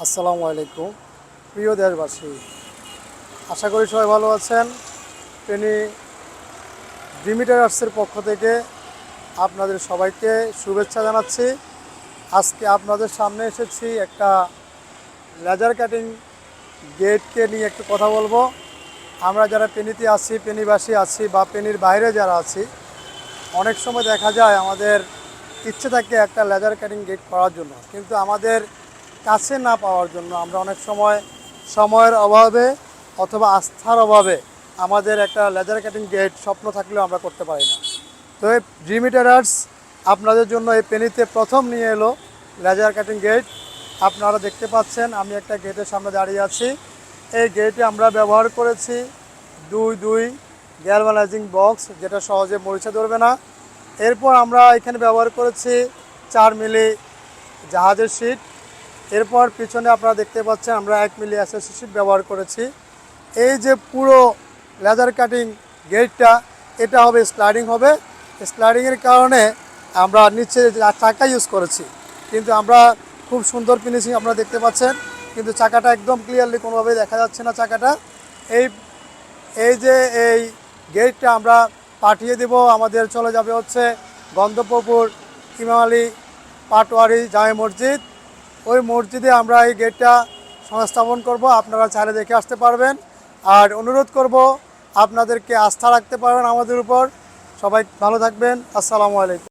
আসসালামু আলাইকুম প্রিয় দেশবাসী, আশা করি সবাই ভালো আছেন। ফেনী ডিমিটার আর্টসের পক্ষ থেকে আপনাদের সবাইকে শুভেচ্ছা জানাচ্ছি। আজকে আপনাদের সামনে এসেছি একটা লেজার কাটিং গেটকে নিয়ে একটু কথা বলবো। আমরা যারা ফেনীতে আছি, ফেনীবাসী আছি বা ফেনীর বাইরে যারা আছি, অনেক সময় দেখা যায় আমাদের ইচ্ছে থাকে একটা লেজার কাটিং গেট করার জন্য, কিন্তু আমাদের কাছে না পাওয়ার জন্য আমরা অনেক সময় সময়ের অভাবে অথবা আস্থার অভাবে আমাদের একটা লেজার কাটিং গেট স্বপ্ন থাকলেও আমরা করতে পারি না। তো এই ডিমিটার আর্টস আপনাদের জন্য এই ফেনীতে প্রথম নিয়ে এলো লেজার কাটিং গেট। আপনারা দেখতে পাচ্ছেন আমি একটা গেটের সামনে দাঁড়িয়ে আছি। এই গেটে আমরা ব্যবহার করেছি দুই গ্যালভানাইজিং বক্স, যেটা সহজে মরিচা ধরবে না। এরপর আমরা এখানে ব্যবহার করেছি 4 মিলি জাহাজের শিট। এরপর পিছনে আপনারা দেখতে পাচ্ছেন আমরা 1 মিলি এসএসসি শিট ব্যবহার করেছি। এই যে পুরো লেজার কাটিং গেটটা, এটা হবে স্লাইডিং হবে। স্লাইডিংয়ের কারণে আমরা নিচে চাকা ইউজ করেছি, কিন্তু আমরা খুব সুন্দর ফিনিশিং আপনারা দেখতে পাচ্ছেন, কিন্তু চাকাটা একদম ক্লিয়ারলি কোনোভাবেই দেখা যাচ্ছে না চাকাটা। এই এই যে এই গেটটা আমরা পাঠিয়ে দেব, আমাদের চলে যাবে হচ্ছে গন্ধপুর ইমাম আলী পাটোয়ারি জামে মসজিদ। ওই মসজিদে আমরা এই গেটটা সংস্থাপন করব। আপনারা চাইলে দেখে আসতে পারবেন। আর অনুরোধ করব আপনাদেরকে আস্থা রাখতে পারবেন আমাদের উপর। সবাই ভালো থাকবেন। আসসালামু আলাইকুম।